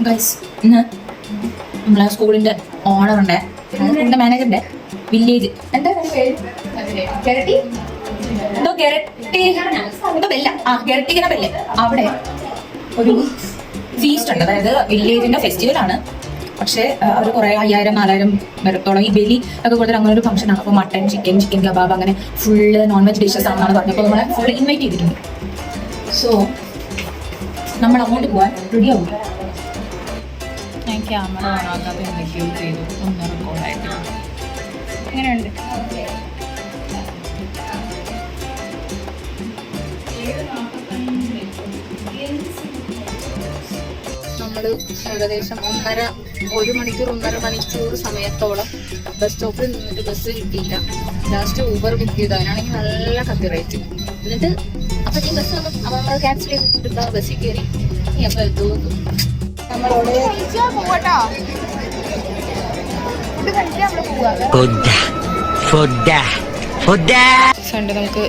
Guys ഇന്ന് നമ്മളെ സ്കൂളിന്റെ ഓണറുണ്ട്, സ്കൂളിന്റെ മാനേജറിന്റെ വില്ലേജ് എന്താ ഗരട്ടി എന്തോ എന്തോ ബെല്ല ഗരട്ടിക്കര ബെല്ല് അവിടെ ഒരു ഫീസ്റ്റ് ഉണ്ട്. അതായത് വില്ലേജിന്റെ ഫെസ്റ്റിവൽ ആണ്. പക്ഷേ അവർ കുറെ 5000-4000 പേരത്തോളം ഈ ബലി ഒക്കെ കൊടുത്തിട്ട് അങ്ങനെ ഒരു ഫംഗ്ഷൻ ആണ്. അപ്പോൾ മട്ടൻ, ചിക്കൻ കബാബ് അങ്ങനെ ഫുള്ള് നോൺ വെജ് ഡിഷസ് ആണെന്നാണ് പറഞ്ഞപ്പോൾ നമ്മളെ ഫുൾ ഇൻവൈറ്റ് ചെയ്തിട്ടുണ്ട്. സോ നമ്മൾ അങ്ങോട്ട് പോകാൻ റെഡി ആവും. ഞാൻ ക്യാമറ ഓണാക്കാതെ എന്തൊക്കെയോ ചെയ്തു, ഒന്നും റെക്കോർഡായിട്ട്. എങ്ങനെയുണ്ട്? നമ്മൾ ഏകദേശം 1 മണിക്കൂർ 1.5 മണിക്കൂർ സമയത്തോളം ബസ് സ്റ്റോപ്പിൽ നിന്നിട്ട് ബസ് കിട്ടിയില്ല. ലാസ്റ്റ് ഊബർ ബുക്ക് ചെയ്തു. അതിനാണെങ്കിൽ നല്ല കത്തി റേറ്റ്. എന്നിട്ട് അപ്പം ഈ ബസ് വന്നു. അപ്പം നമ്മൾ ക്യാൻസൽ ചെയ്തിട്ടുള്ള ബസ്സിൽ കയറി. അപ്പം എത്തുന്നു നമ്മളോട് നമുക്ക്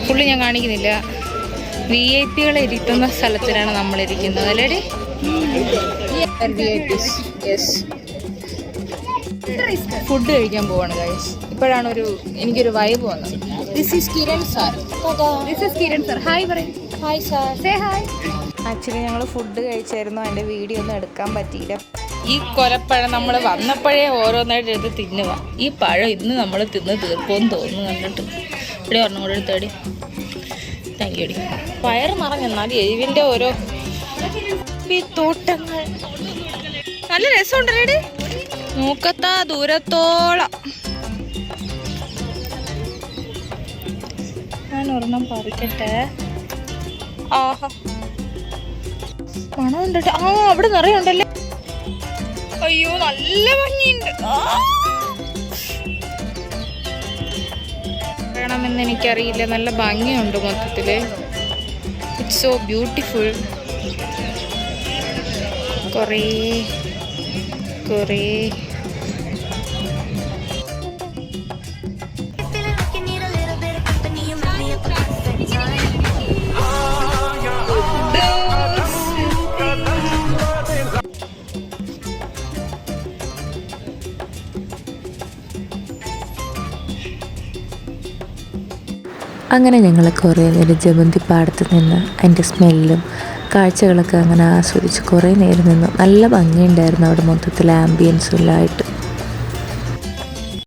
ഫുള്ള് ഞാൻ കാണിക്കുന്നില്ല. VIP ഇരുത്തുന്ന സ്ഥലത്തിലാണ് നമ്മളിരിക്കുന്നത് അല്ലേടി? ഫുഡ് കഴിക്കാൻ പോവാണ് ഗൈസ്. ഇപ്പോഴാണ് എനിക്കൊരു വൈബ് വന്നത്. This is Kiran sir. Hi പറയും. Hi sir, say hi. Actually ഞങ്ങൾ ഫുഡ് കഴിച്ചായിരുന്നു, അതിൻ്റെ വീഡിയോ ഒന്നും എടുക്കാൻ പറ്റിയില്ല. ഈ കൊലപ്പഴം നമ്മൾ വന്നപ്പോഴേ ഓരോന്നായിട്ട് എടുത്ത് തിന്നുക. ഈ പഴം ഇന്ന് നമ്മൾ തിന്ന് തീർക്കുമെന്ന് തോന്നുന്നു കണ്ടിട്ട്. ഇവിടെ ഒരെണ്ണം കൂടെ എടുത്തേടി. Thank you. വയറ് നിറഞ്ഞെന്നാൽ എരിവിൻ്റെ ഓരോ തോട്ടങ്ങൾ നല്ല രസമുണ്ടല്ലേടി. മൂക്കത്താ ദൂരത്തോളം. ഞാൻ ഒരെണ്ണം പറിക്കട്ടെ. ആഹാ മണം ഉണ്ടട്ടെ. അവിടെ നിറയെ ഉണ്ടല്ലേ. അയ്യോ നല്ല ഭംഗിയുണ്ട്. വേണമെന്ന് എനിക്കറിയില്ല. നല്ല ഭംഗിയുണ്ട് മൊത്തത്തില്. It's so beautiful. കുറേ അങ്ങനെ ഞങ്ങൾ കുറേ നേരം ജമന്തി പാടത്ത് നിന്ന് അതിൻ്റെ സ്മെല്ലും കാഴ്ചകളൊക്കെ അങ്ങനെ ആസ്വദിച്ച് കുറേ നേരം നിന്നു. നല്ല ഭംഗിയുണ്ടായിരുന്നു അവിടെ മൊത്തത്തിൽ ആംബിയൻസും എല്ലാം ആയിട്ട്.